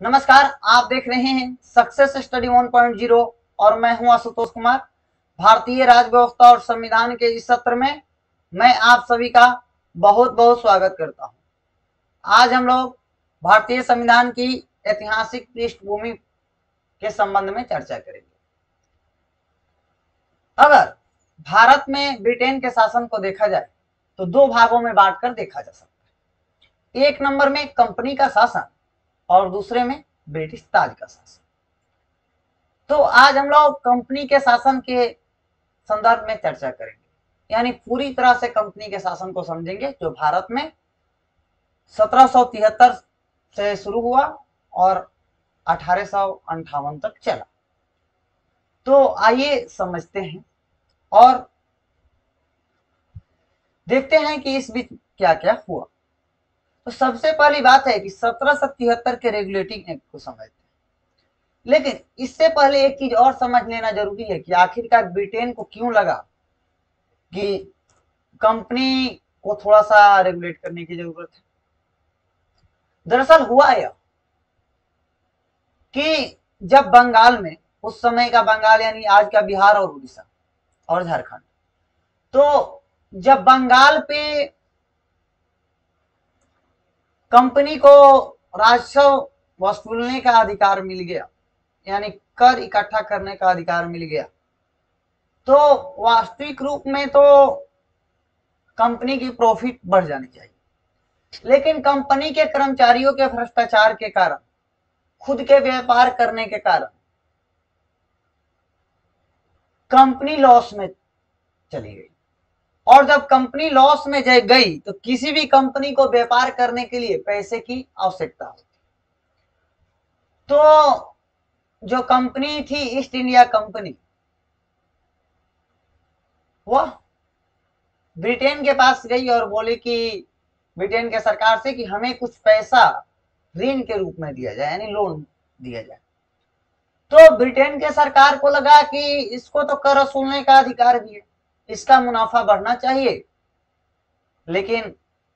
नमस्कार, आप देख रहे हैं सक्सेस स्टडी 1.0 और मैं हूं आशुतोष कुमार। भारतीय राज्य व्यवस्था और संविधान के इस सत्र में मैं आप सभी का बहुत बहुत स्वागत करता हूं। आज हम लोग भारतीय संविधान की ऐतिहासिक पृष्ठभूमि के संबंध में चर्चा करेंगे। अगर भारत में ब्रिटेन के शासन को देखा जाए तो दो भागों में बांटकर देखा जा सकता है। एक नंबर में कंपनी का शासन और दूसरे में ब्रिटिश ताज का शासन। तो आज हम लोग कंपनी के शासन के संदर्भ में चर्चा करेंगे, यानी पूरी तरह से कंपनी के शासन को समझेंगे जो भारत में 1773 से शुरू हुआ और 1858 तक चला। तो आइए समझते हैं और देखते हैं कि इस बीच क्या क्या हुआ। तो सबसे पहली बात है कि 1773 के रेगुलेटिंग एक्ट को समझते हैं, लेकिन इससे पहले एक चीज और समझ लेना जरूरी है कि आखिरकार ब्रिटेन को क्यों लगा कि कंपनी को थोड़ा सा रेगुलेट करने की जरूरत है। दरअसल हुआ यह कि जब बंगाल में, उस समय का बंगाल यानी आज का बिहार और उड़ीसा और झारखंड, तो जब बंगाल पे कंपनी को राजस्व वसूलने का अधिकार मिल गया, यानी कर इकट्ठा करने का अधिकार मिल गया, तो वास्तविक रूप में तो कंपनी की प्रॉफिट बढ़ जानी चाहिए। लेकिन कंपनी के कर्मचारियों के भ्रष्टाचार के कारण, खुद के व्यापार करने के कारण कंपनी लॉस में चली गई। और जब कंपनी लॉस में गई तो किसी भी कंपनी को व्यापार करने के लिए पैसे की आवश्यकता होती। तो जो कंपनी थी ईस्ट इंडिया कंपनी, वह ब्रिटेन के पास गई और बोली कि ब्रिटेन के सरकार से कि हमें कुछ पैसा ऋण के रूप में दिया जाए, यानी लोन दिया जाए। तो ब्रिटेन के सरकार को लगा कि इसको तो कर वसूलने का अधिकार भी है, इसका मुनाफा बढ़ना चाहिए, लेकिन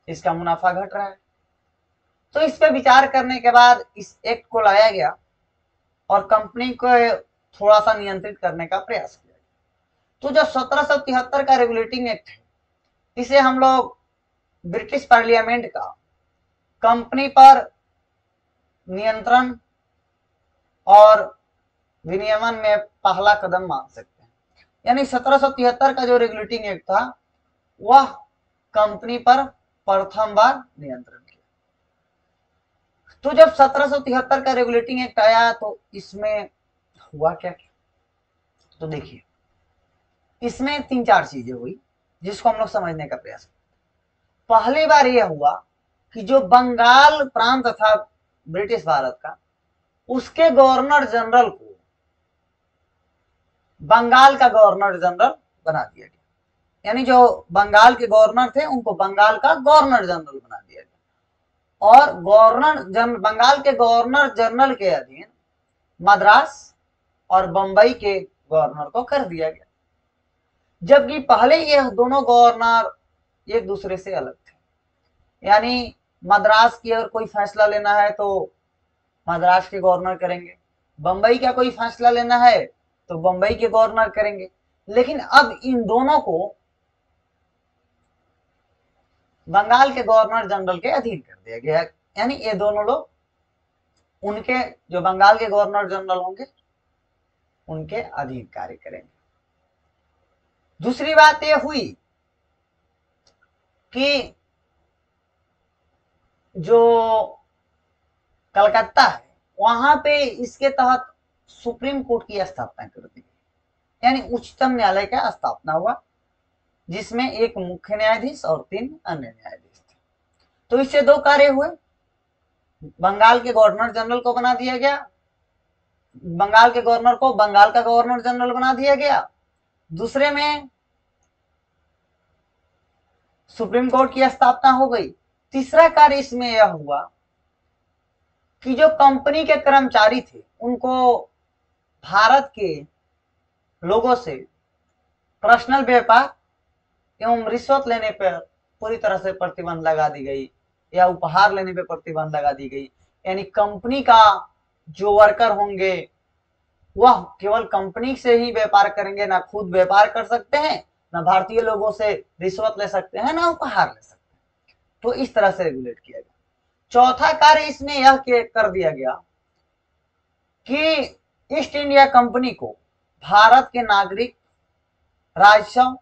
इसका मुनाफा घट रहा है। तो इस पे विचार करने के बाद इस एक्ट को लाया गया और कंपनी को थोड़ा सा नियंत्रित करने का प्रयास किया गया। तो जो 1773 का रेगुलेटिंग एक्ट है, इसे हम लोग ब्रिटिश पार्लियामेंट का कंपनी पर नियंत्रण और विनियमन में पहला कदम मान सकते हैं। यानी 1773 का जो रेगुलेटिंग एक्ट था वह कंपनी पर प्रथम बार नियंत्रण किया। तो जब 1773 का रेगुलेटिंग एक्ट आया तो इसमें हुआ क्या क्या, तो देखिए इसमें तीन चार चीजें हुई जिसको हम लोग समझने का प्रयास करें। पहली बार यह हुआ कि जो बंगाल प्रांत था ब्रिटिश भारत का, उसके गवर्नर जनरल को बंगाल का गवर्नर जनरल बना दिया गया। यानी जो बंगाल के गवर्नर थे उनको बंगाल का गवर्नर जनरल बना दिया गया और बंगाल के गवर्नर जनरल के अधीन मद्रास और बंबई के गवर्नर को कर दिया गया। जबकि पहले ये दोनों गवर्नर एक दूसरे से अलग थे, यानी मद्रास की अगर कोई फैसला लेना है तो मद्रास के गवर्नर करेंगे, बंबई का कोई फैसला लेना है तो बंबई के गवर्नर करेंगे। लेकिन अब इन दोनों को बंगाल के गवर्नर जनरल के अधीन कर दिया गया, यानी ये दोनों लोग उनके, जो बंगाल के गवर्नर जनरल होंगे, उनके अधीन कार्य करेंगे। दूसरी बात यह हुई कि जो कलकत्ता है वहां पे इसके तहत सुप्रीम कोर्ट की स्थापना कर दी गई, यानी उच्चतम न्यायालय का स्थापना हुआ, जिसमें एक मुख्य न्यायाधीश और 3 अन्य न्यायाधीश थे। तो इससे दो कार्य हुए, बंगाल के गवर्नर जनरल को बना दिया गया, बंगाल के गवर्नर को बंगाल का गवर्नर जनरल बना दिया गया, दूसरे में सुप्रीम कोर्ट की स्थापना हो गई। तीसरा कार्य इसमें यह हुआ कि जो कंपनी के कर्मचारी थे उनको भारत के लोगों से पर्सनल व्यापार एवं रिश्वत लेने पर पूरी तरह से प्रतिबंध लगा दी गई, या उपहार लेने पर प्रतिबंध लगा दी गई। यानी कंपनी का जो वर्कर होंगे वह केवल कंपनी से ही व्यापार करेंगे, ना खुद व्यापार कर सकते हैं, ना भारतीय लोगों से रिश्वत ले सकते हैं, ना उपहार ले सकते हैं। तो इस तरह से रेगुलेट किया गया। चौथा कार्य इसमें यह कर दिया गया कि ईस्ट इंडिया कंपनी को भारत के नागरिक राजस्व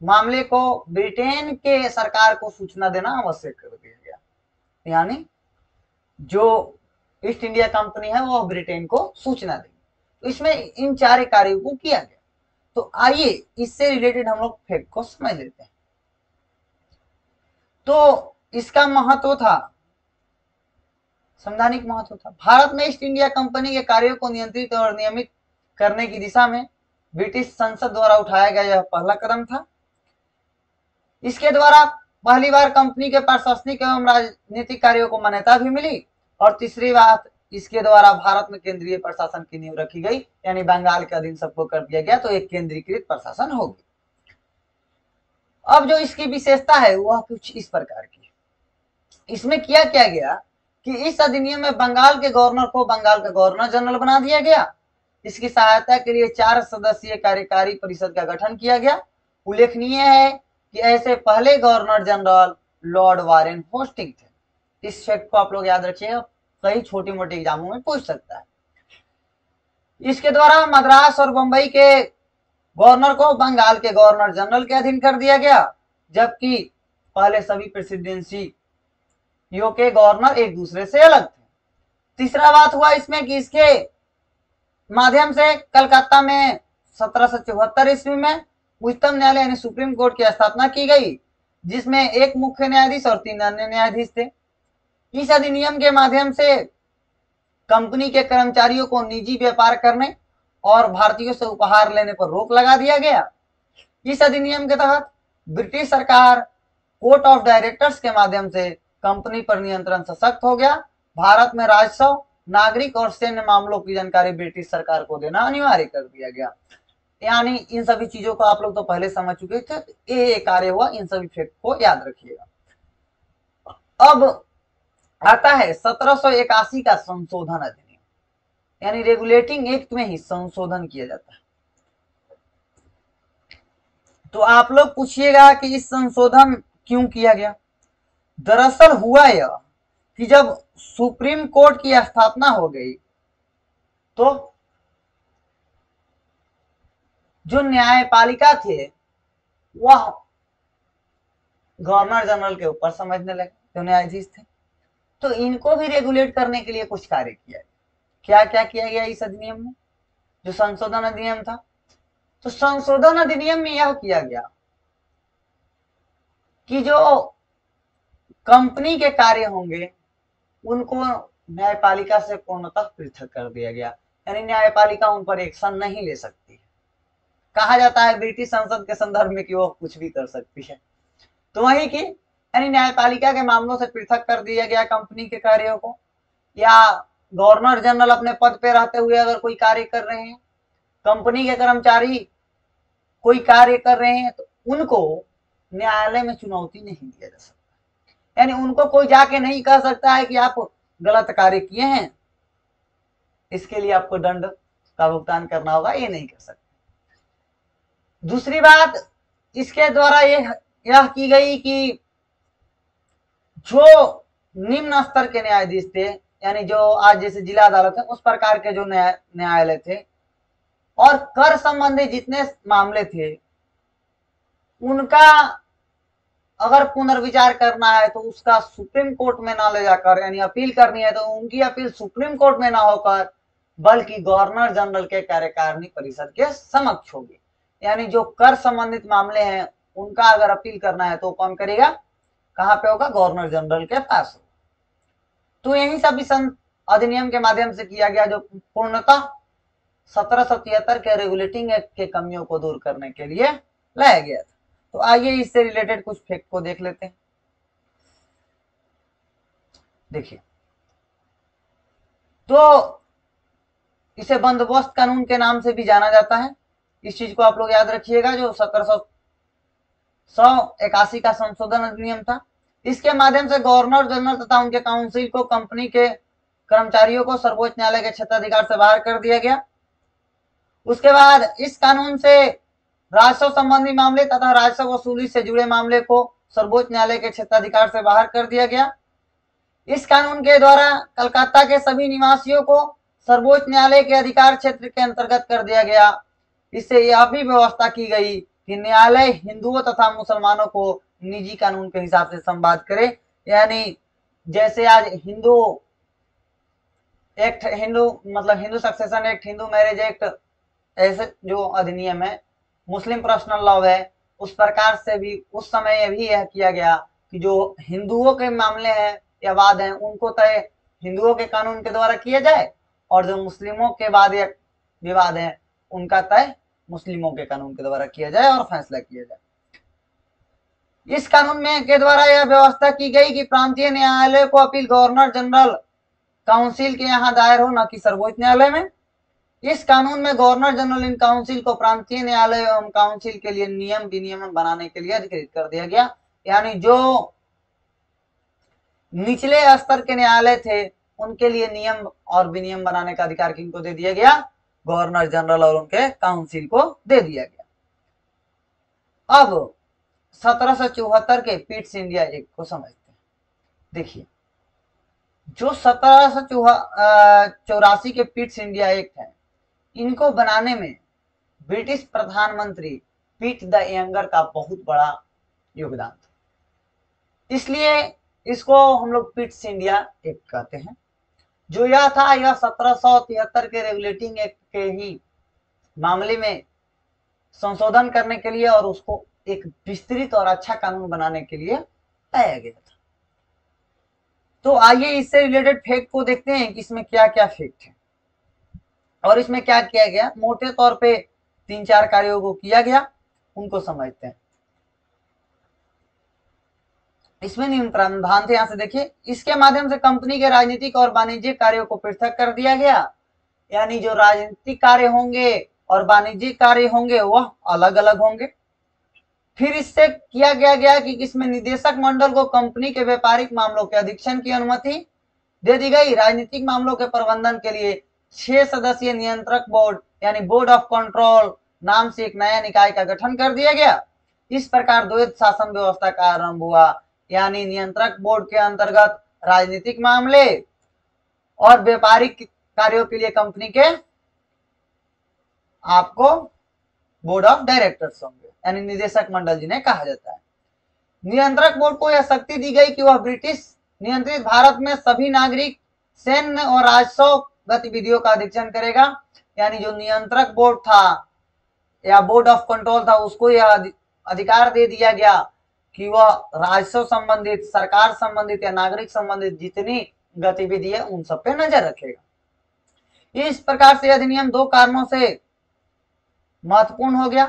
मामले को ब्रिटेन के सरकार को सूचना देना आवश्यक कर दिया गया। यानी जो ईस्ट इंडिया कंपनी है वो ब्रिटेन को सूचना देगी। तो इसमें इन 4 कार्यों को किया गया। तो आइए इससे रिलेटेड हम लोग फैक्ट को समझ लेते हैं। तो इसका महत्व था, संवैधानिक महत्व था। भारत में ईस्ट इंडिया कंपनी के कार्यों को नियंत्रित और नियमित करने की दिशा में ब्रिटिश संसद द्वारा उठाया गया यह पहला कदम था। इसके द्वारा पहली बार कंपनी के प्रशासनिक एवं राजनीतिक कार्यों को मान्यता भी मिली। और तीसरी बात, इसके द्वारा भारत में केंद्रीय प्रशासन की नींव रखी गई, यानी बंगाल के अधीन सबको कर दिया गया, तो एक केंद्रीकृत प्रशासन होगी। अब जो इसकी विशेषता है वह कुछ इस प्रकार की। इसमें किया क्या गया कि इस अधिनियम में बंगाल के गवर्नर को बंगाल का गवर्नर जनरल बना दिया गया। इसकी सहायता के लिए 4 सदस्यीय कार्यकारी परिषद का गठन किया गया। उल्लेखनीय है कि ऐसे पहले governor general Lord Warren hosting थे। इस फैक्ट को आप लोग याद रखिएगा, कई छोटी मोटी एग्जामों में पूछ सकता है। इसके द्वारा मद्रास और बंबई के गवर्नर को बंगाल के गवर्नर जनरल के अधीन कर दिया गया, जबकि पहले सभी प्रेसिडेंसियों के गवर्नर एक दूसरे से अलग थे। तीसरा बात हुआ इसमें कि इसके माध्यम से कलकत्ता में 1774 ईस्वी में उच्चतम न्यायालय यानी सुप्रीम कोर्ट की स्थापना की गई, जिसमें एक मुख्य न्यायाधीश और 3 अन्य न्यायाधीश थे। इस अधिनियम के माध्यम से कंपनी के कर्मचारियों को निजी व्यापार करने और भारतीयों से उपहार लेने पर रोक लगा दिया गया। इस अधिनियम के तहत ब्रिटिश सरकार कोर्ट ऑफ डायरेक्टर्स के माध्यम से कंपनी पर नियंत्रण सशक्त हो गया। भारत में राजस्व, नागरिक और सैन्य मामलों की जानकारी ब्रिटिश सरकार को देना अनिवार्य कर दिया गया। यानी इन सभी चीजों को आप लोग तो पहले समझ चुके थे, तो ये कार्य हुआ। इन सभी फैक्ट को याद रखिएगा। अब आता है 1781 का संशोधन अधिनियम, यानी रेगुलेटिंग एक्ट में ही संशोधन किया जाता है। तो आप लोग पूछिएगा कि इस संशोधन क्यों किया गया। दरअसल हुआ यह कि जब सुप्रीम कोर्ट की स्थापना हो गई तो जो न्यायपालिका थे वह गवर्नर जनरल के ऊपर समझने लगे, जो न्यायाधीश थे। तो इनको भी रेगुलेट करने के लिए कुछ कार्य किया गया। क्या क्या किया गया इस अधिनियम में, जो संशोधन अधिनियम था? तो संशोधन अधिनियम में यह किया गया कि जो कंपनी के कार्य होंगे उनको न्यायपालिका से पूर्णतः पृथक कर दिया गया, यानी न्यायपालिका उन पर एक्शन नहीं ले सकती। कहा जाता है ब्रिटिश संसद के संदर्भ में कि वो कुछ भी कर सकती है, तो वही की, यानी न्यायपालिका के मामलों से पृथक कर दिया गया कंपनी के कार्यों को। या गवर्नर जनरल अपने पद पे रहते हुए अगर कोई कार्य कर रहे हैं, कंपनी के कर्मचारी कोई कार्य कर रहे हैं, तो उनको न्यायालय में चुनौती नहीं दिया जा सकता। यानी उनको कोई जाके नहीं कह सकता है कि आप गलत कार्य किए हैं, इसके लिए आपको दंड का भुगतान करना होगा, ये नहीं कर सकते। दूसरी बात इसके द्वारा यह की गई कि जो निम्न स्तर के न्यायाधीश थे, यानी जो आज जैसे जिला अदालत है उस प्रकार के जो न्यायालय थे, और कर संबंधी जितने मामले थे उनका अगर पुनर्विचार करना है तो उसका सुप्रीम कोर्ट में ना ले जाकर, यानी अपील करनी है तो उनकी अपील सुप्रीम कोर्ट में ना होकर बल्कि गवर्नर जनरल के कार्यकारिणी परिषद के समक्ष होगी। यानी जो कर संबंधित मामले हैं उनका अगर अपील करना है तो कौन करेगा, कहां पे होगा? गवर्नर जनरल के पास होगा। तो यही सब इस अधिनियम के माध्यम से किया गया, जो पूर्णतः 1773 के रेगुलेटिंग एक्ट के कमियों को दूर करने के लिए लाया गया था। तो आइए इससे रिलेटेड कुछ फैक्ट को देख लेते हैं। देखिए, तो इसे बंदोबस्त कानून के नाम से भी जाना जाता है। इस चीज को आप लोग याद रखिएगा, जो 1781 का संशोधन अधिनियम था। इसके माध्यम से गवर्नर जनरल तथा उनके काउंसिल को कंपनी के कर्मचारियों को सर्वोच्च न्यायालय के क्षेत्राधिकार से बाहर कर दिया गया। उसके बाद इस कानून से राजस्व संबंधी मामले तथा राजस्व वसूली से जुड़े मामले को सर्वोच्च न्यायालय के क्षेत्राधिकार से बाहर कर दिया गया। इस कानून के द्वारा कलकत्ता के सभी निवासियों को सर्वोच्च न्यायालय के अधिकार क्षेत्र के अंतर्गत कर दिया गया। इससे यह भी व्यवस्था की गई कि न्यायालय हिंदुओं तथा मुसलमानों को निजी कानून के हिसाब से संवाद करे। यानी जैसे आज हिंदू एक्ट, हिंदू मतलब Hindu succession act, Hindu marriage act, ऐसे जो अधिनियम है, मुस्लिम पर्सनल लॉ है, उस प्रकार से भी उस समय भी यह किया गया कि जो हिंदुओं के मामले हैं या वाद हैं उनको तय हिंदुओं के कानून के द्वारा किया जाए, और जो मुस्लिमों के वाद या विवाद हैं उनका तय मुस्लिमों के कानून के द्वारा किया जाए और फैसला किया जाए। इस कानून में के द्वारा यह व्यवस्था की गई कि प्रांतीय न्यायालय को अपील गवर्नर जनरल काउंसिल के यहाँ दायर हो, न कि सर्वोच्च न्यायालय में। इस कानून में गवर्नर जनरल इन काउंसिल को प्रांतीय न्यायालय एवं काउंसिल के लिए नियम विनियमन बनाने के लिए अधिकृत कर दिया गया। यानी जो निचले स्तर के न्यायालय थे उनके लिए नियम और विनियम बनाने का अधिकार किनको दे दिया गया? गवर्नर जनरल और उनके काउंसिल को दे दिया गया। अब 1774 के पिट्स इंडिया एक्ट को समझते हैं। देखिए, जो 1784 के पिट्स इंडिया एक्ट है, इनको बनाने में ब्रिटिश प्रधानमंत्री पीट द यंगर का बहुत बड़ा योगदान था, इसलिए इसको हम लोग पिट्स इंडिया एक्ट कहते हैं। जो यह था, यह 1773 के रेगुलेटिंग एक्ट के ही मामले में संशोधन करने के लिए और उसको एक विस्तृत और अच्छा कानून बनाने के लिए लाया गया था। तो आइए इससे रिलेटेड फैक्ट को देखते हैं कि इसमें क्या क्या फैक्ट है और इसमें क्या किया गया। मोटे तौर पे 3-4 कार्यों को किया गया, उनको समझते हैं। इसमें नियम प्रावधान थे, यहां से देखिए, इसके माध्यम से कंपनी के राजनीतिक और वाणिज्यिक कार्यों को पृथक कर दिया गया। यानी जो राजनीतिक कार्य होंगे और वाणिज्यिक कार्य होंगे वह अलग अलग होंगे। फिर इससे किया गया कि इसमें निदेशक मंडल को कंपनी के व्यापारिक मामलों के अधीक्षण की अनुमति दे दी गई। राजनीतिक मामलों के प्रबंधन के लिए 6 सदस्यीय नियंत्रक बोर्ड यानी बोर्ड ऑफ कंट्रोल नाम से एक नया निकाय का गठन कर दिया गया। इस प्रकार द्वैध शासन व्यवस्था का आरंभ हुआ। यानी नियंत्रक बोर्ड के अंतर्गत राजनीतिक मामले और व्यापारिक कार्यों के लिए कंपनी के आपको बोर्ड ऑफ डायरेक्टर्स होंगे, यानी निदेशक मंडल जिन्हें कहा जाता है। नियंत्रक बोर्ड को यह शक्ति दी गई कि वह ब्रिटिश नियंत्रित भारत में सभी नागरिक, सैन्य और राजस्व गतिविधियों का अधीक्षण करेगा। यानी जो नियंत्रक बोर्ड था या बोर्ड ऑफ कंट्रोल था, उसको यह अधिकार दे दिया गया कि वह राजस्व संबंधित, सरकार संबंधित या नागरिक संबंधित जितनी गतिविधि है उन सब पे नजर रखेगा। इस प्रकार से अधिनियम 2 कारणों से महत्वपूर्ण हो गया।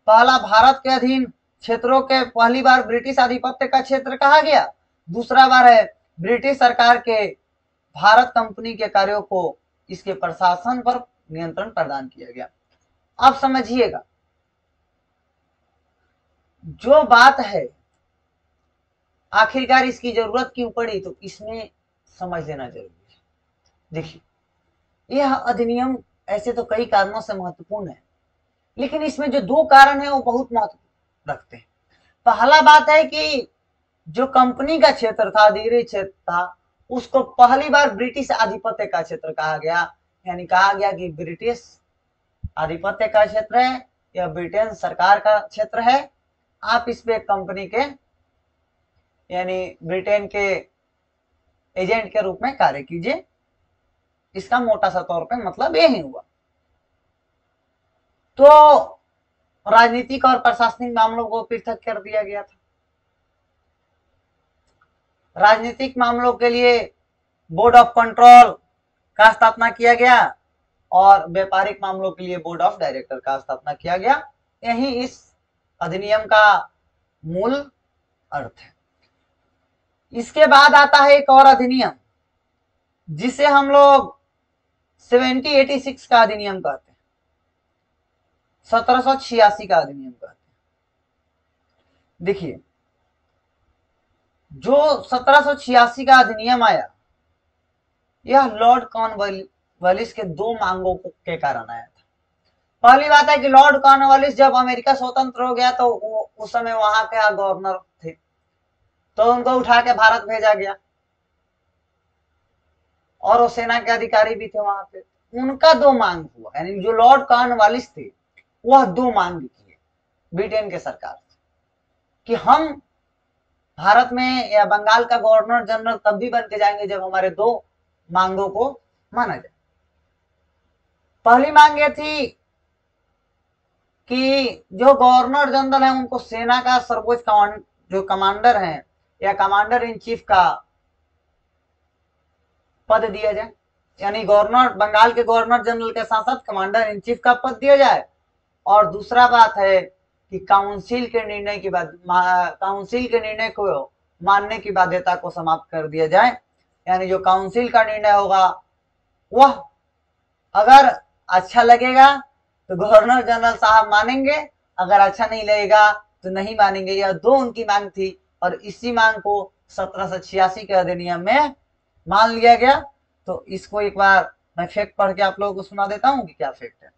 पहला, भारत के अधीन क्षेत्रों के पहली बार ब्रिटिश आधिपत्य का क्षेत्र कहा गया। दूसरा बार है ब्रिटिश सरकार के भारत कंपनी के कार्यों को इसके प्रशासन पर नियंत्रण प्रदान किया गया। अब समझिएगा, जो बात है आखिरकार इसकी जरूरत क्यों पड़ी, तो इसमें समझ लेना जरूरी है। देखिए, यह अधिनियम ऐसे तो कई कारणों से महत्वपूर्ण है, लेकिन इसमें जो 2 कारण है वो बहुत महत्व रखते हैं। पहला बात है कि जो कंपनी का क्षेत्र था, अधिग्रहित क्षेत्र था, उसको पहली बार ब्रिटिश आधिपत्य का क्षेत्र कहा गया। यानी कहा गया कि ब्रिटिश आधिपत्य का क्षेत्र है या ब्रिटेन सरकार का क्षेत्र है, आप इस पे कंपनी के यानी ब्रिटेन के एजेंट के रूप में कार्य कीजिए। इसका मोटा सा तौर पे मतलब यही हुआ। तो राजनीतिक और प्रशासनिक मामलों को पृथक कर दिया गया था। राजनीतिक मामलों के लिए बोर्ड ऑफ कंट्रोल का स्थापना किया गया और व्यापारिक मामलों के लिए बोर्ड ऑफ डायरेक्टर का स्थापना किया गया। यही इस अधिनियम का मूल अर्थ है। इसके बाद आता है एक और अधिनियम जिसे हम लोग 1786 का अधिनियम कहते हैं, 1786 का अधिनियम कहते हैं। देखिए, जो 1786 का अधिनियम आया, यह लॉर्ड कॉर्नवालिस के दो मांगों के कारण आया था। पहली बात है कि लॉर्ड कॉर्नवालिस जब अमेरिका स्वतंत्र हो गया तो उस समय वहां के गवर्नर थे, तो उनको उठा के भारत भेजा गया और वो सेना के अधिकारी भी थे वहां पे। उनका दो मांग हुआ, यानी जो लॉर्ड कॉर्नवालिस थे वह दो मांग किए ब्रिटेन के सरकार से कि हम भारत में या बंगाल का गवर्नर जनरल तब भी बन के जाएंगे जब हमारे दो मांगों को माना जाए। पहली मांग ये थी कि जो गवर्नर जनरल है उनको सेना का सर्वोच्च जो कमांडर है या कमांडर इन चीफ का पद दिया जाए, यानी गवर्नर, बंगाल के गवर्नर जनरल के साथ साथ कमांडर इन चीफ का पद दिया जाए। और दूसरा बात है कि काउंसिल के निर्णय की काउंसिल के निर्णय को मानने की बाध्यता को समाप्त कर दिया जाए, यानी जो काउंसिल का निर्णय होगा वह अगर अच्छा लगेगा तो गवर्नर जनरल साहब मानेंगे, अगर अच्छा नहीं लगेगा तो नहीं मानेंगे। यह दो उनकी मांग थी और इसी मांग को 1786 के अधिनियम में मान लिया गया। तो इसको एक बार मैं फैक्ट पढ़ के आप लोगों को सुना देता हूं कि क्या फैक्ट है।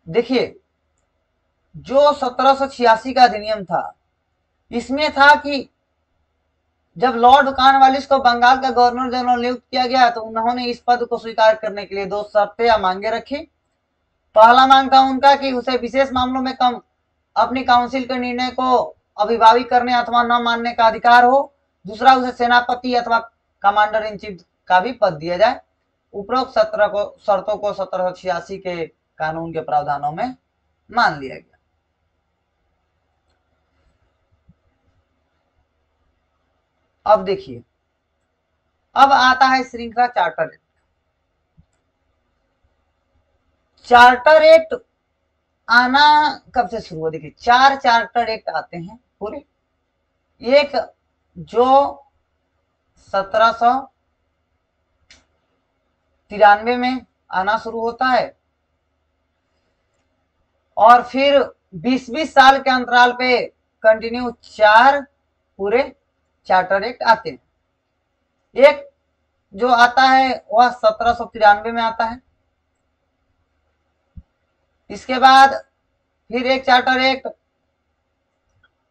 देखिए, जो 1786 का अधिनियम था इसमें था कि जब लॉर्ड कॉर्नवालिस को बंगाल का गवर्नर जनरल नियुक्त किया गया तो उन्होंने इस पद को स्वीकार करने के लिए दो शर्तें या मांगे रखी। पहला मांग था उनका कि उसे विशेष मामलों में अपनी काउंसिल के निर्णय को अभिभावी करने अथवा न मानने का अधिकार हो। दूसरा, उसे सेनापति अथवा कमांडर इन चीफ का भी पद दिया जाए। उपरोक्त शर्तों को 1786 के कानून के प्रावधानों में मान लिया गया। अब देखिए, अब आता है श्रृंखला चार्टर एक्ट। चार्टर एक्ट आना कब से शुरू हुआ? देखिए, 4 चार्टर एक्ट आते हैं पूरे। एक जो 1793 में आना शुरू होता है और फिर 20-20 साल के अंतराल पे कंटिन्यू 4 पूरे चार्टर एक्ट आते हैं। एक जो आता है वह 1793 में आता है। इसके बाद फिर एक चार्टर एक्ट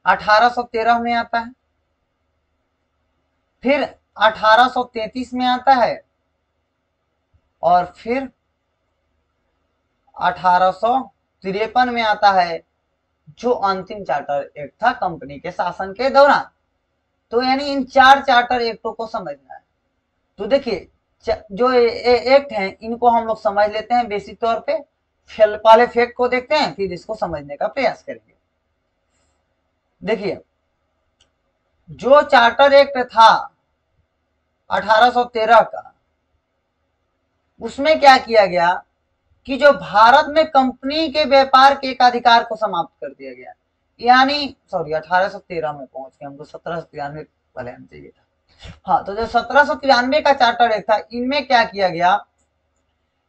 1813 में आता है, फिर 1833 में आता है और फिर 1853 में आता है, जो अंतिम चार्टर एक्ट था कंपनी के शासन के दौरान। तो यानी इन 4 चार्टर एक्टों को समझना है। तो देखिए, जो एक्ट हैं इनको हम लोग समझ लेते हैं बेसिक तौर पे। पहले फैक्ट को देखते हैं, फिर इसको समझने का प्रयास करेंगे। देखिए, जो चार्टर एक्ट था 1813 का, उसमें क्या किया गया कि जो भारत में कंपनी के व्यापार के एक अधिकार को समाप्त कर दिया गया। यानी 1813 में पहुंच गए, हमको 1793 वाले आना चाहिए था। हाँ, तो जो 1793 का चार्टर एक्ट था, इनमें क्या किया गया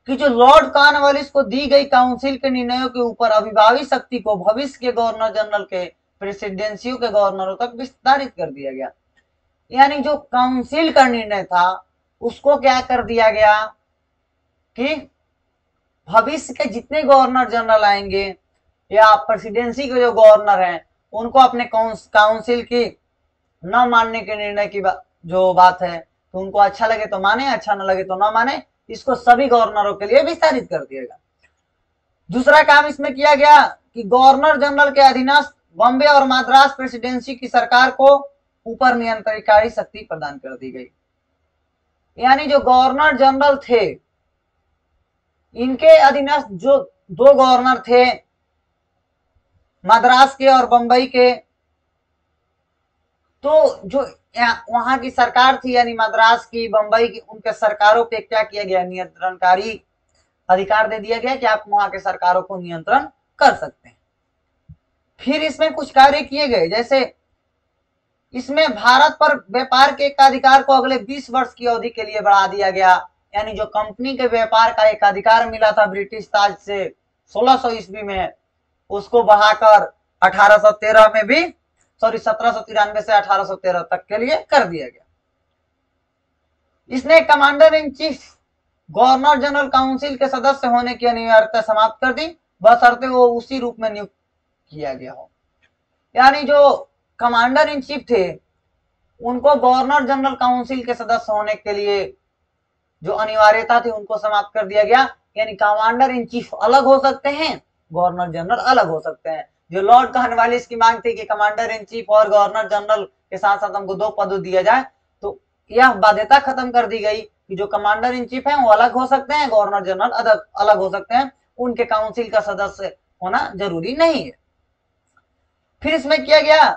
कि जो लॉर्ड कॉर्नवालिस को दी गई काउंसिल के निर्णयों के ऊपर अभिभावी शक्ति को भविष्य के गवर्नर जनरल के प्रेसिडेंसियों के गवर्नरों तक विस्तारित कर दिया गया। यानी जो काउंसिल का निर्णय था उसको क्या कर दिया गया कि भविष्य के जितने गवर्नर जनरल आएंगे या प्रेसिडेंसी के जो गवर्नर हैं उनको अपने काउंसिल की न मानने के निर्णय की जो बात है, तो उनको अच्छा लगे तो माने, अच्छा न लगे तो न माने, इसको सभी गवर्नरों के लिए विस्तारित कर दिएगा। दूसरा काम इसमें किया गया कि गवर्नर जनरल के अधीनस्थ बॉम्बे और मद्रास प्रेसिडेंसी की सरकार को ऊपर नियंत्रणकारी शक्ति प्रदान कर दी गई। यानी जो गवर्नर जनरल थे, इनके अधीनस्थ जो 2 गवर्नर थे, मद्रास के और बंबई के, तो जो वहां की सरकार थी यानी मद्रास की, बंबई की, उनके सरकारों पे क्या किया गया, नियंत्रणकारी अधिकार दे दिया गया कि आप वहां के सरकारों को नियंत्रण कर सकते हैं। फिर इसमें कुछ कार्य किए गए, जैसे इसमें भारत पर व्यापार के अधिकार को अगले 20 वर्ष की अवधि के लिए बढ़ा दिया गया। यानी जो कंपनी के व्यापार का एक अधिकार मिला था ब्रिटिश ताज से 1600 ईस्वी में, उसको बढ़ाकर 1813 में भी 1793 से 1813 तक के लिए कर दिया गया। इसने commander in chief governor general council के सदस्य होने की अनिवार्यता समाप्त कर दी, बशर्ते वो उसी रूप में नियुक्त किया गया हो। यानी जो कमांडर इन चीफ थे उनको गवर्नर जनरल काउंसिल के सदस्य होने के लिए जो अनिवार्यता थी उनको समाप्त कर दिया गया। यानी कमांडर इन चीफ अलग हो सकते हैं, गवर्नर जनरल अलग हो सकते हैं। जो लॉर्ड कॉर्नवालिस की मांग थी कि कमांडर इन चीफ और गवर्नर जनरल के साथ साथ हमको 2 पद दिया जाए, तो यह बाध्यता खत्म कर दी गई कि जो कमांडर इन चीफ हैं वो अलग हो सकते हैं, गवर्नर जनरल अलग हो सकते हैं, उनके काउंसिल का सदस्य होना जरूरी नहीं है। फिर इसमें किया गया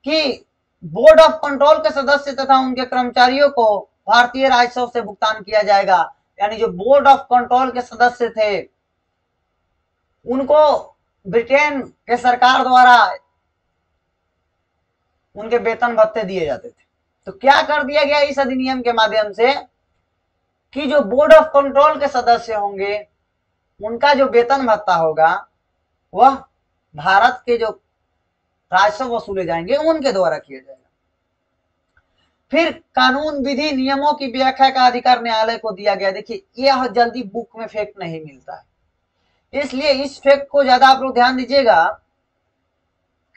कि बोर्ड ऑफ कंट्रोल के सदस्य तथा उनके कर्मचारियों को भारतीय राजस्व से भुगतान किया जाएगा। यानी जो बोर्ड ऑफ कंट्रोल के सदस्य थे उनको ब्रिटेन के सरकार द्वारा उनके वेतन भत्ते दिए जाते थे। तो क्या कर दिया गया इस अधिनियम के माध्यम से कि जो बोर्ड ऑफ कंट्रोल के सदस्य होंगे उनका जो वेतन भत्ता होगा वह भारत के जो राजस्व वसूले जाएंगे उनके द्वारा किया जाएगा। फिर कानून विधि नियमों की व्याख्या का अधिकार न्यायालय को दिया गया। देखिए यह जल्दी बुक में फैक्ट नहीं मिलता है, इसलिए इस फैक्ट को ज्यादा आप लोग ध्यान दीजिएगा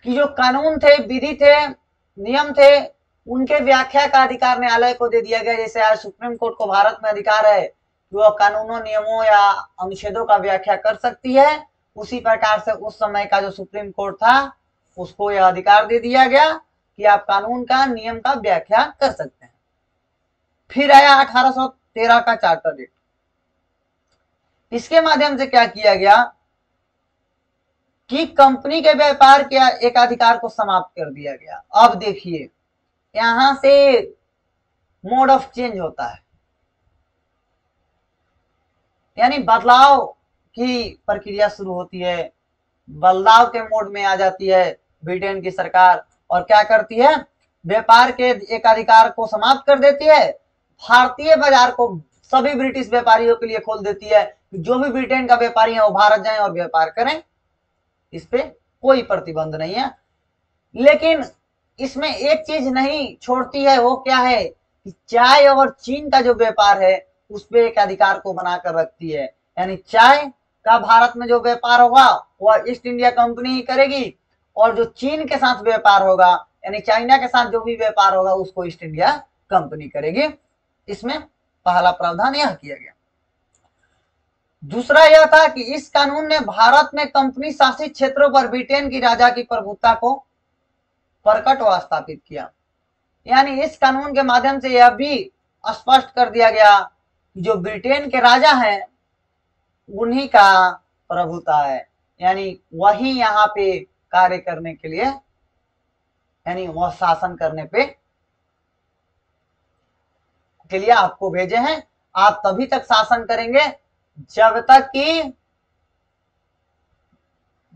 कि जो कानून थे, विधि थे, नियम थे, उनके व्याख्या का अधिकार न्यायालय को दे दिया गया। जैसे आज सुप्रीम कोर्ट को भारत में अधिकार है कि वह कानूनों, नियमों या अनुच्छेदों का व्याख्या कर सकती है, उसी प्रकार से उस समय का जो सुप्रीम कोर्ट था उसको यह अधिकार दे दिया गया कि आप कानून का, नियम का व्याख्या कर सकते हैं। फिर आया 1813 का चार्टर एक्ट। इसके माध्यम से क्या किया गया कि कंपनी के व्यापार के एक अधिकार को समाप्त कर दिया गया। अब देखिए यहां से मोड ऑफ चेंज होता है, यानी बदलाव की प्रक्रिया शुरू होती है। बदलाव के मोड में आ जाती है ब्रिटेन की सरकार और क्या करती है, व्यापार के एक अधिकार को समाप्त कर देती है, भारतीय बाजार को सभी ब्रिटिश व्यापारियों के लिए खोल देती है कि जो भी ब्रिटेन का व्यापारी है वो भारत जाएं और व्यापार करें, इस पे कोई प्रतिबंध नहीं है। लेकिन इसमें एक चीज नहीं छोड़ती है, वो क्या है कि चाय और चीन का जो व्यापार है उस पे एक अधिकार को बनाकर रखती है। यानी चाय का भारत में जो व्यापार होगा वह ईस्ट इंडिया कंपनी ही करेगी, और जो चीन के साथ व्यापार होगा यानी चाइना के साथ जो भी व्यापार होगा उसको ईस्ट इंडिया कंपनी करेगी। इसमें पहला प्रावधान यह किया गया। दूसरा यह था कि इस कानून ने भारत में कंपनी शासित क्षेत्रों पर ब्रिटेन की राजा की प्रभुत्ता को प्रकट व स्थापित किया। यानी इस कानून के माध्यम से यह भी स्पष्ट कर दिया गया कि जो ब्रिटेन के राजा हैं उन्हीं का प्रभुता है, यानी वही यहाँ पे कार्य करने के लिए, यानी वह शासन करने पे के लिए आपको भेजे हैं। आप तभी तक शासन करेंगे जब तक कि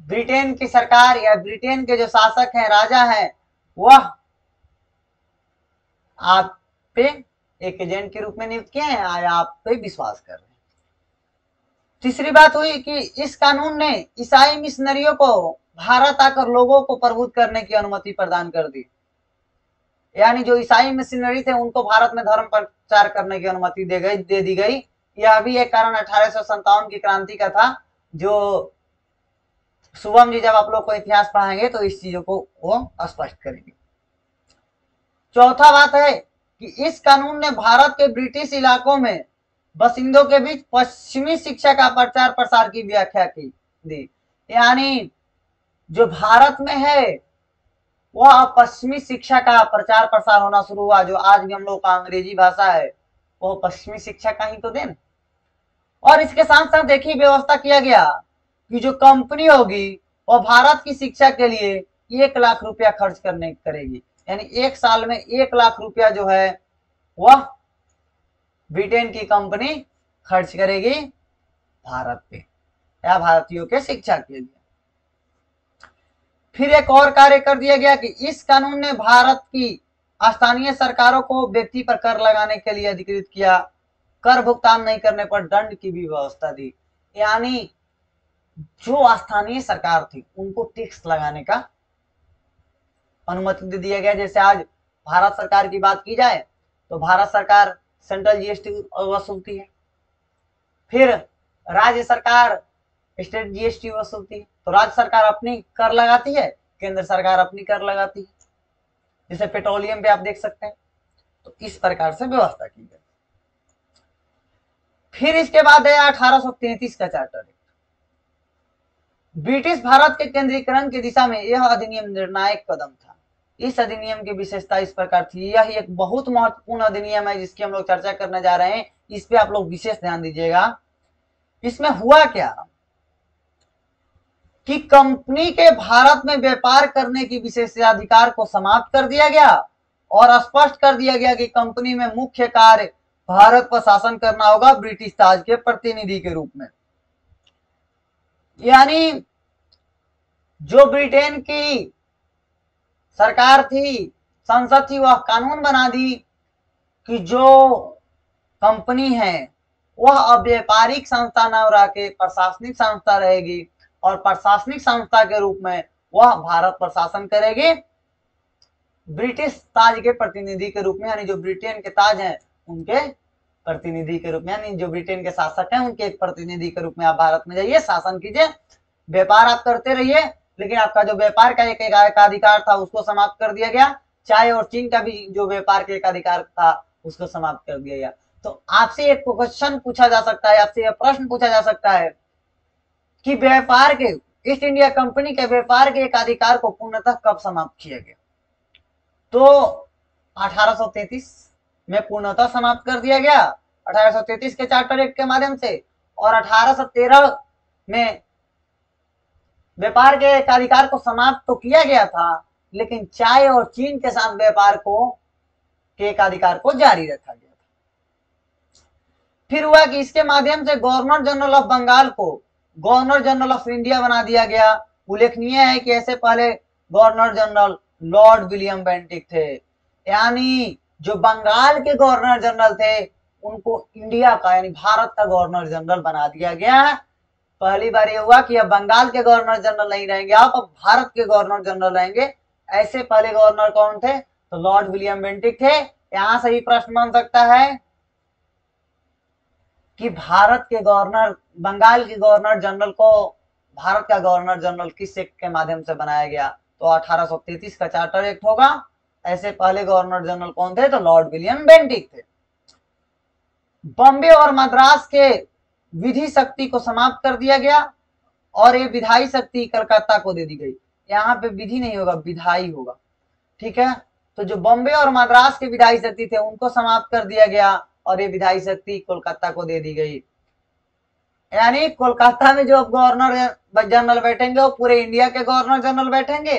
ब्रिटेन की सरकार या ब्रिटेन के जो शासक हैं, राजा हैं, वह आप पे एक एजेंट के रूप में नियुक्त किए हैं या आप पे विश्वास कर रहे हैं। तीसरी बात हुई कि इस कानून ने ईसाई मिशनरियों को भारत आकर लोगों को प्रबुद्ध करने की अनुमति प्रदान कर दी। यानी जो ईसाई मिशनरी थे उनको भारत में धर्म प्रचार करने की अनुमति दे दी गई। यह भी एक कारण 1857 की क्रांति का था, जो शुभम जी जब आप लोग को इतिहास पढ़ाएंगे तो इस चीजों को वो स्पष्ट करेंगे। चौथा बात है कि इस कानून ने भारत के ब्रिटिश इलाकों में बसिंदों के बीच पश्चिमी शिक्षा का प्रचार प्रसार की व्याख्या की दी। यानी जो भारत में है वह पश्चिमी शिक्षा का प्रचार प्रसार होना शुरू हुआ। जो आज भी हम लोग का अंग्रेजी भाषा है वो पश्चिमी शिक्षा का ही तो देन। और इसके साथ साथ एक ही व्यवस्था किया गया कि जो कंपनी होगी वह भारत की शिक्षा के लिए 1 लाख रुपया खर्च करेगी। यानी एक साल में 1 लाख रुपया जो है वह ब्रिटेन की कंपनी खर्च करेगी भारत पे या भारतीयों के शिक्षा के लिए। फिर एक और कार्य कर दिया गया कि इस कानून ने भारत की स्थानीय सरकारों को व्यक्ति पर कर लगाने के लिए अधिकृत किया। कर भुगतान नहीं करने पर दंड की भी व्यवस्था दी। यानी जो स्थानीय सरकार थी उनको टैक्स लगाने का अनुमति दे दिया गया। जैसे आज भारत सरकार की बात की जाए तो भारत सरकार सेंट्रल जीएसटी वसूलती है। फिर राज्य सरकार स्टेट जीएसटी वसूलती है। तो राज्य सरकार अपनी कर लगाती है, केंद्र सरकार अपनी कर लगाती है। जैसे पेट्रोलियम पे आप देख सकते हैं। तो इस प्रकार से व्यवस्था की गई। फिर इसके बाद है 1833 का चार्टर एक्ट। ब्रिटिश भारत के केंद्रीकरण की दिशा में यह अधिनियम निर्णायक कदम था। इस अधिनियम की विशेषता इस प्रकार थी, यह एक बहुत महत्वपूर्ण अधिनियम है जिसकी हम लोग चर्चा करने जा रहे हैं। इस पे आप लोग विशेष ध्यान दीजिएगा। इसमें हुआ क्या कि कंपनी के भारत में व्यापार करने की विशेषाधिकार को समाप्त कर दिया गया और स्पष्ट कर दिया गया कि कंपनी में मुख्य कार्य भारत पर शासन करना होगा ब्रिटिश ताज के प्रतिनिधि के रूप में। यानी जो ब्रिटेन की सरकार थी, संसद थी, वह कानून बना दी कि जो कंपनी है वह अब व्यापारिक संस्था न रह के प्रशासनिक संस्था रहेगी और प्रशासनिक संस्था के रूप में वह भारत पर शासन करेगी ब्रिटिश ताज के प्रतिनिधि के रूप में। यानी जो ब्रिटेन के ताज हैं उनके प्रतिनिधि के रूप में, यानी जो ब्रिटेन के शासक हैं उनके एक प्रतिनिधि के रूप में आप भारत में जाइए, शासन कीजिए, व्यापार आप करते रहिए। लेकिन आपका जो व्यापार का एक अधिकार था उसको समाप्त कर दिया गया। चाय और चीन का भी जो व्यापार का एक अधिकार था उसको समाप्त कर दिया गया। तो आपसे एक क्वेश्चन पूछा जा सकता है, आपसे यह प्रश्न पूछा जा सकता है कि व्यापार के ईस्ट इंडिया कंपनी के व्यापार के एक अधिकार को पूर्णतः कब समाप्त किया गया? तो 1833 में पूर्णतः समाप्त कर दिया गया, 1833 के चार्टर एक्ट के माध्यम से। और 1813 में व्यापार के एक अधिकार को समाप्त तो किया गया था, लेकिन चाय और चीन के साथ व्यापार को के एक अधिकार को जारी रखा गया था। फिर हुआ कि इसके माध्यम से गवर्नर जनरल ऑफ बंगाल को गवर्नर जनरल ऑफ इंडिया बना दिया गया। उल्लेखनीय है कि ऐसे पहले governor general Lord William Bentinck थे। यानी जो बंगाल के गवर्नर जनरल थे उनको इंडिया का यानी भारत का गवर्नर जनरल बना दिया गया। पहली बार ये हुआ कि अब बंगाल के गवर्नर जनरल नहीं रहेंगे आप, अब भारत के गवर्नर जनरल रहेंगे। ऐसे पहले गवर्नर कौन थे? तो लॉर्ड विलियम बेंटिक थे। यहां से ही प्रश्न बन सकता है कि भारत के गवर्नर, बंगाल के गवर्नर जनरल को भारत का गवर्नर जनरल किस एक्ट के माध्यम से बनाया गया? तो 1833 का चार्टर एक्ट होगा। ऐसे पहले गवर्नर जनरल कौन थे? तो लॉर्ड विलियम बेंटिक थे। बॉम्बे और मद्रास के विधि शक्ति को समाप्त कर दिया गया और ये विधायी शक्ति कलकत्ता को दे दी गई। यहाँ पे विधि नहीं होगा, विधायी होगा, ठीक है। तो जो बॉम्बे और मद्रास के विधायी शक्ति थे उनको समाप्त कर दिया गया और ये विधायी शक्ति कोलकाता को दे दी गई। यानी कोलकाता में जो गवर्नर जनरल बैठेंगे वो पूरे इंडिया के गवर्नर जनरल बैठेंगे।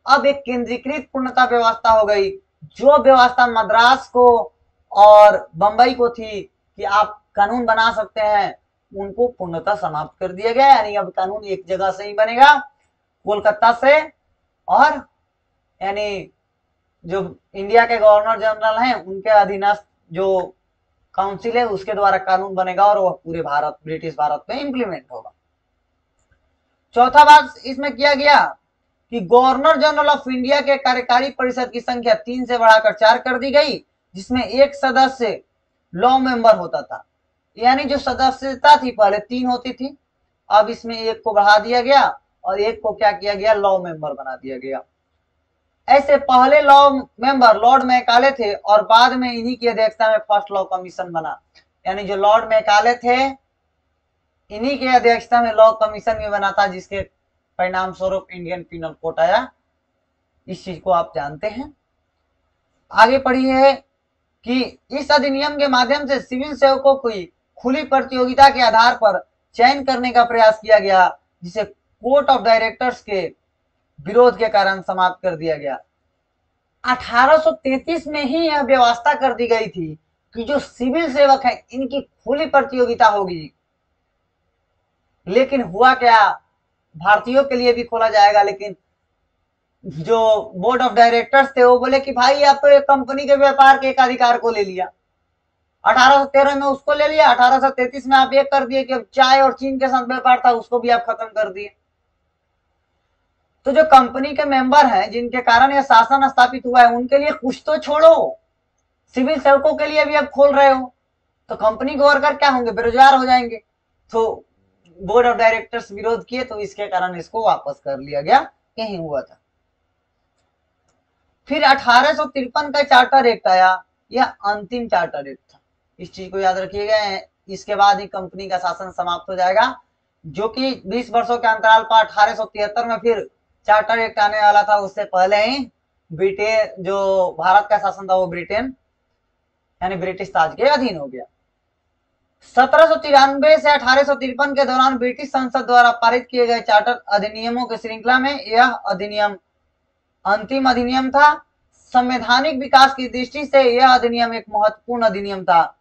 अब एक केंद्रीकृत पूर्णता व्यवस्था हो गई। जो व्यवस्था मद्रास को और बंबई को थी कि आप कानून बना सकते हैं, उनको पूर्णतः समाप्त कर दिया गया। यानी अब कानून एक जगह से ही बनेगा, कोलकाता से, और यानी जो इंडिया के गवर्नर जनरल हैं उनके अधीनस्थ जो काउंसिल है उसके द्वारा कानून बनेगा और वह पूरे भारत, ब्रिटिश भारत में इंप्लीमेंट होगा। चौथा बात इसमें किया गया कि गवर्नर जनरल ऑफ इंडिया के कार्यकारी परिषद की संख्या 3 से बढ़ाकर 4 कर दी गई, जिसमें एक सदस्य लॉ मेंबर होता था। यानी जो सदस्यता थी पहले 3 होती थी, अब इसमें एक को बढ़ा दिया गया और एक को क्या किया गया? लॉ मेंबर बना दिया गया। ऐसे पहले लॉ मेंबर लॉर्ड मैकाले थे और बाद में इन्हीं की अध्यक्षता में फर्स्ट लॉ कमीशन बना। यानी जो लॉर्ड मैकाले थे इन्हीं की अध्यक्षता में लॉ कमीशन भी बना था, जिसके परिणाम स्वरूप इंडियन पिनल कोड आया। इस चीज को आप जानते हैं। आगे पढ़िए कि इस अधिनियम के माध्यम से सिविल सेवकों की खुली प्रतियोगिता के आधार पर चयन करने का प्रयास किया गया, जिसे कोर्ट ऑफ डायरेक्टर्स के विरोध के कारण समाप्त कर दिया गया। 1833 में ही यह व्यवस्था कर दी गई थी कि जो सिविल सेवक हैं इनकी खुली प्रतियोगिता होगी। लेकिन हुआ क्या? भारतीयों के लिए भी खोला जाएगा, लेकिन जो बोर्ड ऑफ डायरेक्टर्स थे वो बोले कि भाई आप तो एक कंपनी के व्यापार के एक अधिकार को ले लिया, 1813 में उसको ले लिया, 1833 में आप ये कर दिए कि चाय और चीन के साथ व्यापार था उसको भी आप खत्म कर दिए। तो जो कंपनी के मेंबर हैं जिनके कारण यह शासन स्थापित हुआ है उनके लिए कुछ तो छोड़ो, सिविल सेवकों के लिए भी अब खोल रहे हो, तो कंपनी के वर्कर क्या होंगे, बेरोजगार हो जाएंगे। तो बोर्ड ऑफ डायरेक्टर्स विरोध किए, तो इसके कारण इसको वापस कर लिया गया, यही हुआ था। फिर 1853 का चार्टर एक्ट आया, यह अंतिम चार्टर एक्ट था, इस चीज को याद रखिएगा। इसके बाद ही कंपनी का शासन समाप्त हो जाएगा, जो कि 20 वर्षों के अंतराल पर 1873 में फिर चार्टर एक्ट आने वाला था। उससे पहले ही ब्रिटेन, जो भारत का शासन था वो ब्रिटेन यानी ब्रिटिश ताज के अधीन हो गया। 1793 से 1853 के दौरान ब्रिटिश संसद द्वारा पारित किए गए चार्टर अधिनियमों की श्रृंखला में यह अधिनियम अंतिम अधिनियम था। संवैधानिक विकास की दृष्टि से यह अधिनियम एक महत्वपूर्ण अधिनियम था।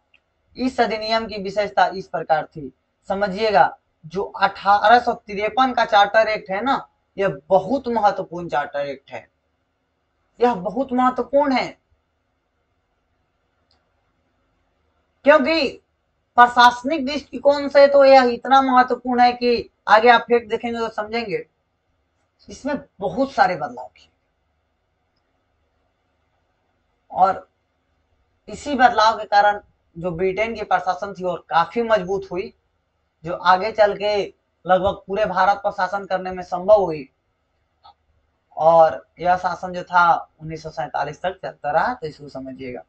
इस अधिनियम की विशेषता इस प्रकार थी, समझिएगा, जो 1853 का चार्टर एक्ट है ना, यह बहुत महत्वपूर्ण चार्टर एक्ट है, यह बहुत महत्वपूर्ण है, क्योंकि प्रशासनिक दृष्टिकोण से तो यह इतना महत्वपूर्ण है कि आगे आप फैक्ट देखेंगे तो समझेंगे, इसमें बहुत सारे बदलाव किए और इसी बदलाव के कारण जो ब्रिटेन की प्रशासन थी और काफी मजबूत हुई, जो आगे चल के लगभग पूरे भारत पर शासन करने में संभव हुई। और यह शासन जो था 1947 तक चलता रहा, तो इसको समझिएगा।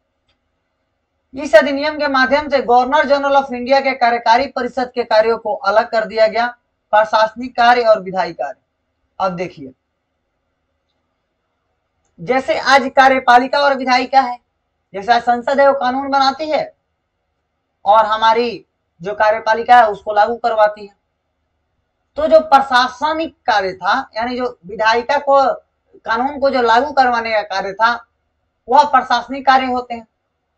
इस अधिनियम के माध्यम से गवर्नर जनरल ऑफ इंडिया के कार्यकारी परिषद के कार्यों को अलग कर दिया गया, प्रशासनिक कार्य और विधायी कार्य। अब देखिए, जैसे आज कार्यपालिका और विधायिका है, जैसे आज संसद है वो कानून बनाती है और हमारी जो कार्यपालिका है उसको लागू करवाती है, तो जो प्रशासनिक कार्य था यानी जो विधायिका को कानून को जो लागू करवाने का कार्य था वह प्रशासनिक कार्य होते हैं।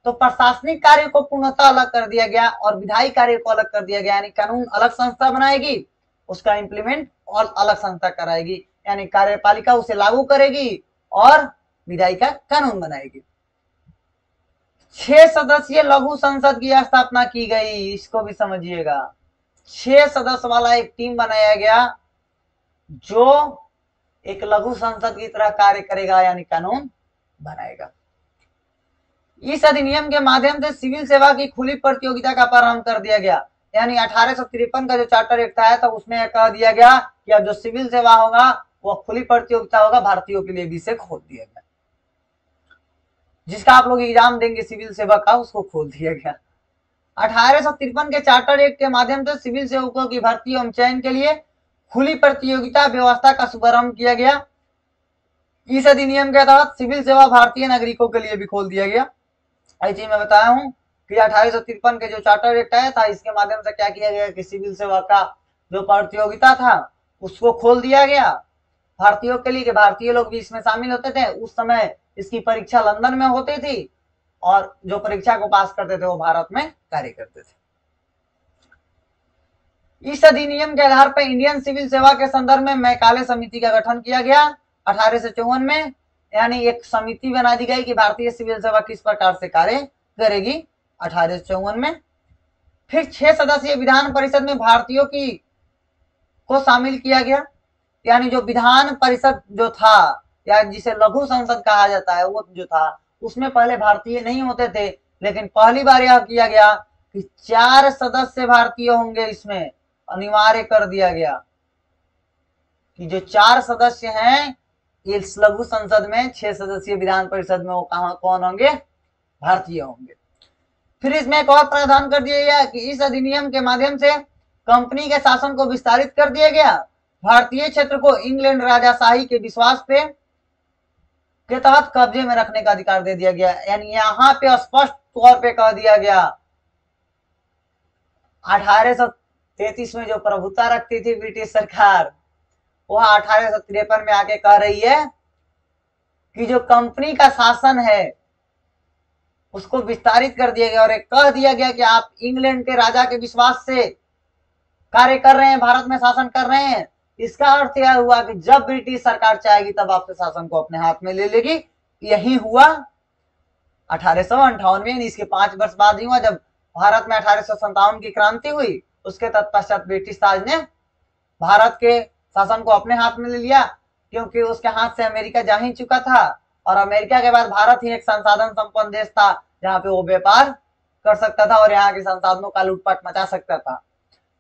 तो प्रशासनिक कार्य को पूर्णतः अलग कर दिया गया और विधायी कार्य को अलग कर दिया गया, यानी कानून अलग संस्था बनाएगी, उसका इम्प्लीमेंट और अलग संस्था कराएगी, यानी कार्यपालिका उसे लागू करेगी और विधायिका कानून बनाएगी। 6 सदस्यीय लघु संसद की स्थापना की गई, इसको भी समझिएगा। 6 सदस्य वाला एक टीम बनाया गया जो एक लघु संसद की तरह कार्य करेगा, यानी कानून बनाएगा। इस अधिनियम के माध्यम से सिविल सेवा की खुली प्रतियोगिता का प्रारंभ कर दिया गया, यानी 1853 का जो चार्टर एक्ट आया था उसमें कह दिया गया कि अब जो सिविल सेवा होगा वह खुली प्रतियोगिता होगा, भारतीयों के लिए भी इसे खोल दिया गया। जिसका आप लोग एग्जाम देंगे सिविल सेवा का, उसको खोल दिया गया। 1853 के चार्टर एक्ट के माध्यम से सिविल सेवकों की भर्ती एवं चयन के लिए खुली प्रतियोगिता व्यवस्था का शुभारंभ किया गया। इस अधिनियम के तहत सिविल सेवा भारतीय नागरिकों के लिए भी खोल दिया गया। ऐसे मैं बताया हूं कि 1853 के जो चार्टर एक्ट आया था, इसके माध्यम से क्या किया गया कि सिविल सेवा का जो प्रतियोगिता था उसको खोल दिया गया भारतीयों के लिए, कि भारतीय लोग भी इसमें शामिल होते थे। उस समय इसकी परीक्षा लंदन में होती थी और जो परीक्षा को पास करते थे वो भारत में कार्य करते थे। इस अधिनियम के आधार पर इंडियन सिविल सेवा के संदर्भ में मैकाले समिति का गठन किया गया 1854 में, यानी एक समिति बना दी गई कि भारतीय सिविल सेवा किस प्रकार से कार्य करेगी 1854 में। फिर 6 सदस्यीय विधान परिषद में भारतीयों की को शामिल किया गया, यानी जो विधान परिषद जो था या जिसे लघु संसद कहा जाता है वो जो था उसमें पहले भारतीय नहीं होते थे, लेकिन पहली बार यह किया गया कि 4 सदस्य भारतीय होंगे, इसमें अनिवार्य कर दिया गया कि जो 4 सदस्य हैं इस लघु संसद में, 6 सदस्यीय विधान परिषद में, वो कहां कौन होंगे, भारतीय होंगे। फिर इसमें एक और प्रावधान कर दिया गया कि इस अधिनियम के माध्यम से कंपनी के शासन को विस्तारित कर दिया गया। भारतीय क्षेत्र को इंग्लैंड राजाशाही के विश्वास पे के तहत कब्जे में रखने का अधिकार दे दिया गया, यानी यहाँ पे स्पष्ट तौर पे कह दिया गया 1833 में जो प्रभुता रखती थी ब्रिटिश सरकार, वह 1853 में आके कह रही है कि जो कंपनी का शासन है उसको विस्तारित कर दिया गया और एक कह दिया गया कि आप इंग्लैंड के राजा के विश्वास से कार्य कर रहे हैं, भारत में शासन कर रहे हैं। इसका अर्थ यह हुआ कि जब ब्रिटिश सरकार चाहेगी तब आपसे शासन को अपने हाथ में ले लेगी। यही हुआ 1858 में, इसके 5 वर्ष बाद ही हुआ जब भारत में 1857 की क्रांति हुई। उसके तत्पश्चात ब्रिटिश ताज ने भारत के शासन को अपने हाथ में ले लिया, क्योंकि उसके हाथ से अमेरिका जा ही चुका था और अमेरिका के बाद भारत ही एक संसाधन संपन्न देश था जहाँ पे वो व्यापार कर सकता था और यहाँ के संसाधनों का लूटपाट मचा सकता था।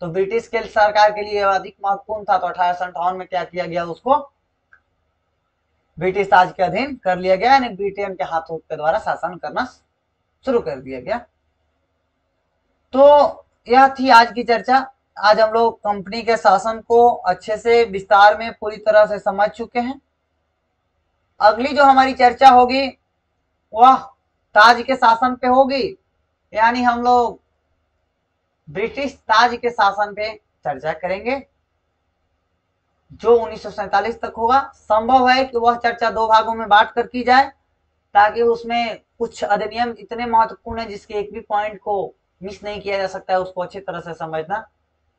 तो ब्रिटिश के सरकार के लिए अधिक महत्वपूर्ण था। तो 1858 में क्या किया गया, उसको ब्रिटिश राज के अधीन कर लिया गया, यानी ब्रिटेन के हाथों के द्वारा शासन करना शुरू कर दिया गया। तो यह थी आज की चर्चा। आज हम लोग कंपनी के शासन को अच्छे से विस्तार में पूरी तरह से समझ चुके हैं। अगली जो हमारी चर्चा होगी वह ताज के शासन पे होगी, यानी हम लोग ब्रिटिश ताज के शासन पे चर्चा करेंगे, जो 1947 तक होगा। संभव है कि वह चर्चा 2 भागों में बांट कर की जाए, ताकि उसमें कुछ अधिनियम इतने महत्वपूर्ण है जिसके एक भी पॉइंट को मिस नहीं किया जा सकता है, उसको अच्छी तरह से समझना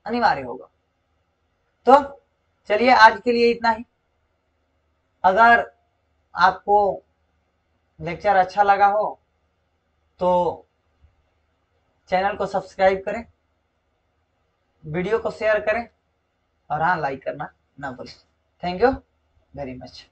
अनिवार्य होगा। तो चलिए आज के लिए इतना ही। अगर आपको लेक्चर अच्छा लगा हो तो चैनल को सब्सक्राइब करें, वीडियो को शेयर करें और हाँ, लाइक करना ना भूलें। Thank you very much.